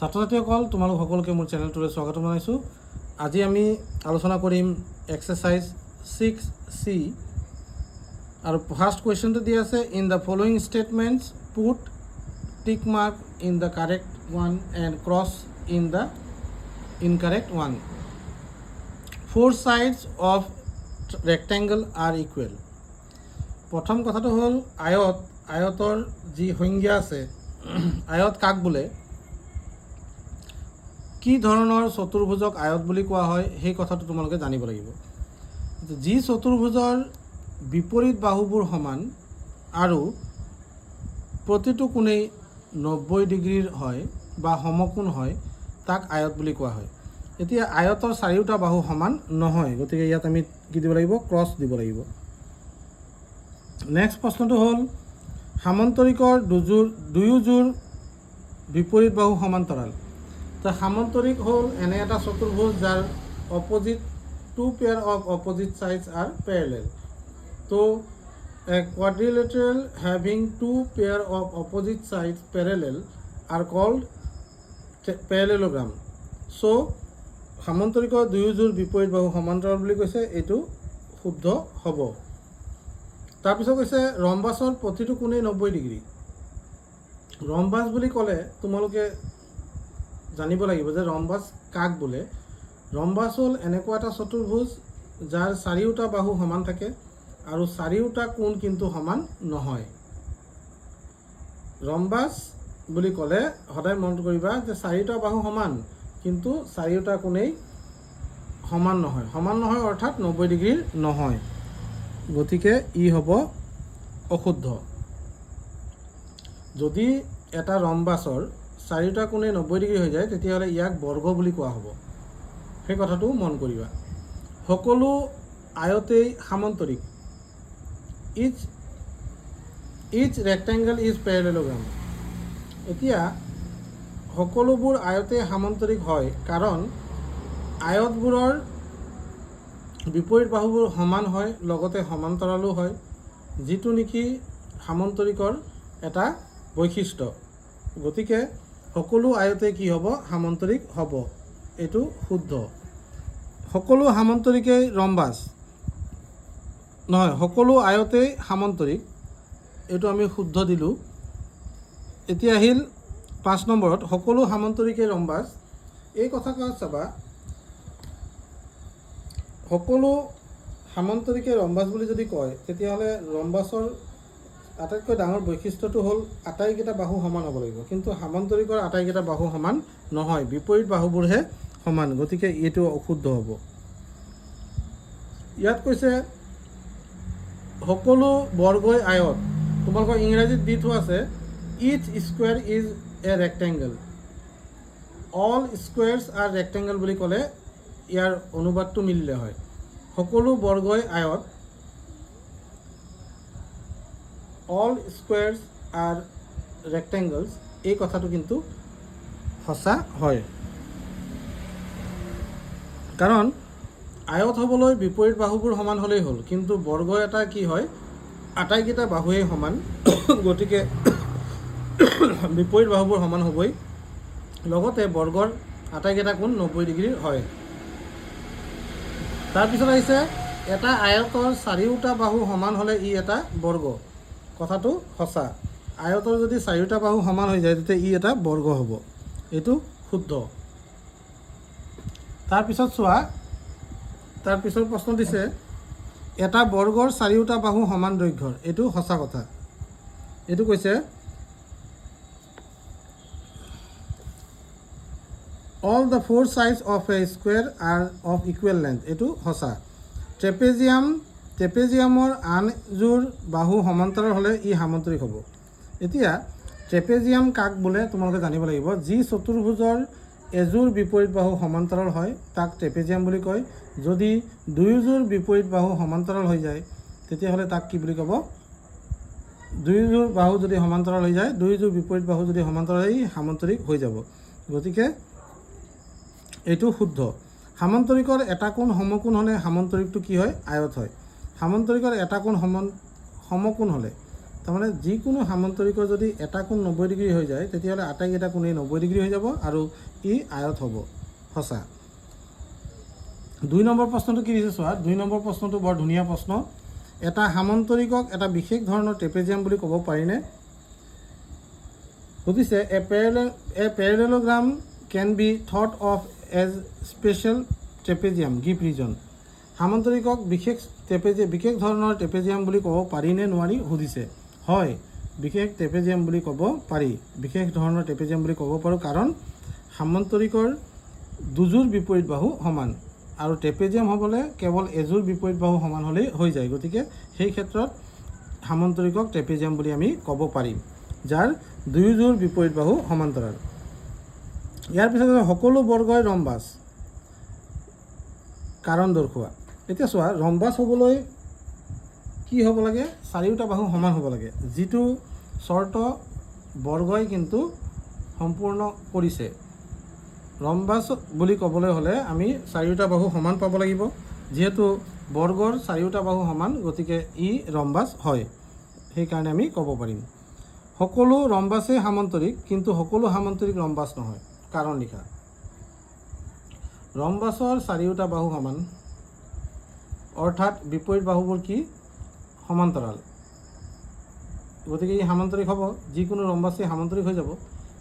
ছাত্ৰ ছাত্ৰীসকল তোমালোক সকলোকে মোৰ চেনেলটোলৈ স্বাগতম জনাইছোঁ। আজি আমি আলোচনা কৰিম এক্সাৰচাইজ 6C আৰু ফাৰ্ষ্ট কুৱেশ্যনটো দি আছে in the following statements put tick mark in the correct one and cross in the incorrect one. 4 sides of rectangle are equal। প্ৰথম কথাটো হ'ল আয়তৰ যি সংজ্ঞা আছে, আয়ত কাক বোলে, কি ধৰণৰ চতুৰ্ভুজক আয়ত বুলি কোৱা হয় সেই কথাটো তোমালোকে জানিব লাগিব। যি চতুৰ্ভুজৰ বিপৰীত বাহুবোৰ সমান আৰু প্ৰতিটো কোণেই 90 ডিগ্ৰীৰ হয় বা সমকোণ হয় তাক আয়ত বুলি কোৱা হয়। এতিয়া আয়তৰ চাৰিওটা বাহু সমান নহয়, গতিকে ইয়াত আমি কি দিব লাগিব, ক্ৰছ দিব লাগিব। নেক্সট প্ৰশ্নটো হ'ল সামান্তৰিকৰ দুয়োযোৰ বিপৰীত বাহু সমান্তৰাল। তো সামান্তৰিক হ'ল এনে এটা চতুৰ্ভুজ যাৰ two pair of opposite sides are parallel। তো a quadrilateral having 2 pair of opposite sides parallel are called parallelogram। So সামান্তৰিকৰ দুয়োযোৰ বিপৰীত বাহু সমান্তৰাল বুলি কৈছে, এইটো শুদ্ধ হ'ব। তাৰপিছত কৈছে ৰম্বাছৰ প্ৰতিটো কোণেই 90 ডিগ্ৰী। ৰম্বাছ বুলি ক'লে তোমালোকে জানিব লাগিব যে ৰম্বাছ কাক বোলে। ৰম্বাছ হ'ল এনেকুৱা এটা চতুৰ্ভুজ যাৰ চাৰিওটা বাহু সমান থাকে আৰু চাৰিওটা কোণ কিন্তু সমান নহয়। ৰম্বাছ বুলি ক'লে সদায় মনত কৰিবা যে চাৰিওটা বাহু সমান কিন্তু চাৰিওটা কোণেই সমান নহয়। সমান নহয় অৰ্থাৎ 90 ডিগ্ৰীৰ নহয়, গতিকে ই হ'ব অশুদ্ধ। যদি এটা ৰম্বাছৰ চাৰিওটা কোণে 90 ডিগ্ৰী হৈ যায় তেতিয়াহ'লে ইয়াক বৰ্গ বুলি কোৱা হ'ব। সেই কথাটো মন কৰিবা। সকলো আয়তেই সামান্তৰিক। ইচ ৰেক্টেংগল ইজ পেৰেলেলোগ্ৰাম। এতিয়া সকলোবোৰ আয়তে সামান্তৰিক হয় কাৰণ আয়তবোৰৰ বিপৰীত বাহুবোৰ সমান হয়, লগতে সমান্তৰালো হয়, যিটো নেকি সামান্তৰিকৰ এটা বৈশিষ্ট্য। গতিকে সকলো আয়তে কি হ'ব, সামান্তৰিক হ'ব। এইটো শুদ্ধ। সকলো সামান্তৰিকেই ৰম্বাছ নহয়, সকলো আয়তেই সামান্তৰিক, এইটো আমি শুদ্ধ দিলোঁ। এতিয়া আহিল 5 নম্বৰত সকলো সামান্তৰিকেই ৰম্বাছ। এই কথাষাৰ চাবা, সকলো সামান্তৰিকে ৰম্বাছ বুলি যদি কয় তেতিয়াহ'লে ৰম্বাছৰ আটাইতকৈ ডাঙৰ বৈশিষ্ট্যটো হ'ল আটাইকেইটা বাহু সমান হ'ব লাগিব, কিন্তু সামান্তৰিকৰ আটাইকেইটা বাহু সমান নহয়, বিপৰীত বাহুবোৰহে সমান, গতিকে এইটো অশুদ্ধ হ'ব। ইয়াত কৈছে সকলো বৰ্গই আয়ত। তোমালোকৰ ইংৰাজীত দি থোৱা আছে each square is a rectangle. All squares are rectangle বুলি ক'লে ইয়াৰ অনুবাদটো মিলিলে হয়। সকলো বৰ্গই আয়ত, অল স্কুৱেৰছ আৰ ৰেক্টেংগলছ, এই কথাটো কিন্তু সঁচা হয়। কাৰণ আয়ত হ'বলৈ বিপৰীত বাহুবোৰ সমান হ'লেই হ'ল, কিন্তু বৰ্গ এটা কি হয়, আটাইকেইটা বাহুৱেই সমান, গতিকে বিপৰীত বাহুবোৰ সমান হ'বই, লগতে বৰ্গৰ আটাইকেইটা কোণ 90 ডিগ্ৰীৰ হয়। তাৰপিছত আহিছে এটা আয়তৰ চাৰিওটা বাহু সমান হ'লে ই এটা বৰ্গ। কথাটো সঁচা। আয়তৰ যদি চাৰিওটা বাহু সমান হৈ যায় তেতিয়া ই এটা বৰ্গ হ'ব, এইটো শুদ্ধ। তাৰপিছত চোৱা, তাৰপিছত প্ৰশ্ন দিছে এটা বৰ্গৰ চাৰিওটা বাহু সমান দৈৰ্ঘ্যৰ। এইটো সঁচা কথা। এইটো কৈছে all the 4 sides of a square are of equal length। এইটো সঁচা। ট্ৰেপেজিয়ামৰ আনযোৰ বাহু সমান্তৰাল হ'লে ই সামান্তৰিক হ'ব। এতিয়া ট্ৰেপেজিয়াম কাক বোলে তোমালোকে জানিব লাগিব। যি চতুৰ্ভুজৰ এযোৰ বিপৰীত বাহু সমান্তৰাল হয় তাক ট্ৰেপেজিয়াম বুলি কয়। যদি দুয়োযোৰ বিপৰীত বাহু সমান্তৰাল হৈ যায় তেতিয়াহ'লে তাক কি বুলি ক'ব, দুয়োযোৰ বাহু যদি সমান্তৰাল হৈ যায়, দুয়োযোৰ বিপৰীত বাহু যদি সমান্তৰাল হয় সামান্তৰিক হৈ যাব, গতিকে এইটো শুদ্ধ। সামান্তৰিকৰ এটা কোণ সমকোণ হ'লে সামান্তৰিকটো কি হয়, আয়ত হয়। সামান্তৰিকৰ এটা কোণ সমকোণ হ'লে তাৰমানে যিকোনো সামান্তৰিকৰ যদি এটা কোণ 90 ডিগ্ৰী হৈ যায় তেতিয়াহ'লে আটাইকেইটা কোণেই 90 ডিগ্ৰী হৈ যাব আৰু ই আয়ত হ'ব। সঁচা। 2 নম্বৰ প্ৰশ্নটো কি দিছে চোৱা। 2 নম্বৰ প্ৰশ্নটো বৰ ধুনীয়া প্ৰশ্ন। এটা সামান্তৰিকক এটা বিশেষ ধৰণৰ ট্ৰেপেজিয়াম বুলি ক'ব পাৰিনে? সুধিছে a parallelogram can be thought of as special trapezium give reason. সামান্তৰিকক বিশেষ ধৰণৰ ট্ৰেপেজিয়াম বুলি ক'ব পাৰিনে নোৱাৰি সুধিছে। হয়, বিশেষ ট্ৰেপেজিয়াম বুলি ক'ব পাৰি। বিশেষ ধৰণৰ ট্ৰেপেজিয়াম বুলি ক'ব পাৰোঁ, কাৰণ সামান্তৰিকৰ দুযোৰ বিপৰীত বাহু সমান আৰু ট্ৰেপেজিয়াম হ'বলৈ কেৱল এযোৰ বিপৰীত বাহু সমান হ'লেই হৈ যায়। গতিকে সেই ক্ষেত্ৰত সামান্তৰিকক ট্ৰেপেজিয়াম বুলি আমি ক'ব পাৰিম, যাৰ দুয়োযোৰ বিপৰীত বাহু সমান্তৰাল। ইয়াৰ পিছত সকলো বৰ্গই ৰম্বাছ কাৰণ দৰ্শোৱা। এতিয়া চোৱা, ৰম্বাছ হ'বলৈ কি হ'ব লাগে? চাৰিওটা বাহু সমান হ'ব লাগে, যিটো চৰ্ত বৰ্গই কিন্তু সম্পূৰ্ণ কৰিছে। ৰম্বাছ বুলি ক'বলৈ হ'লে আমি চাৰিওটা বাহু সমান পাব লাগিব। যিহেতু বৰ্গৰ চাৰিওটা বাহু সমান, গতিকে ই ৰম্বাছ হয়। সেইকাৰণে আমি ক'ব পাৰিম সকলো ৰম্বাছেই সামান্তৰিক, কিন্তু সকলো সামান্তৰিক ৰম্বাছ নহয়। কাৰণ লিখা। ৰম্বাছৰ চাৰিওটা বাহু সমান, অৰ্থাৎ বিপৰীত বাহুবোৰ কি? সমান্তৰাল। গতিকে ই সামান্তৰিক হ'ব। যিকোনো ৰম্বাছেই সামান্তৰিক হৈ যাব।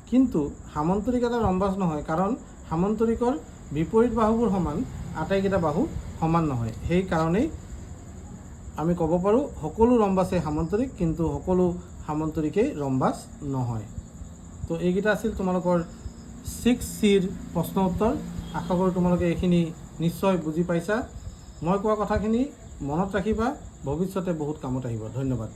কিন্তু সামান্তৰিক এটা ৰম্বাছ নহয়, কাৰণ সামান্তৰিকৰ বিপৰীত বাহুবোৰ সমান, আটাইকেইটা বাহু সমান নহয়। সেইকাৰণেই আমি ক'ব পাৰোঁ সকলো ৰম্বাছেই সামান্তৰিক, কিন্তু সকলো সামান্তৰিকেই ৰম্বাছ নহয়। তো এইকেইটা আছিল তোমালোকৰ 6Cৰ প্ৰশ্ন উত্তৰ। আশা কৰোঁ তোমালোকে এইখিনি নিশ্চয় বুজি পাইছা। মই কোৱা কথাখিনি মনত ৰাখিবা, ভৱিষ্যতে বহুত কামত আহিব। ধন্যবাদ।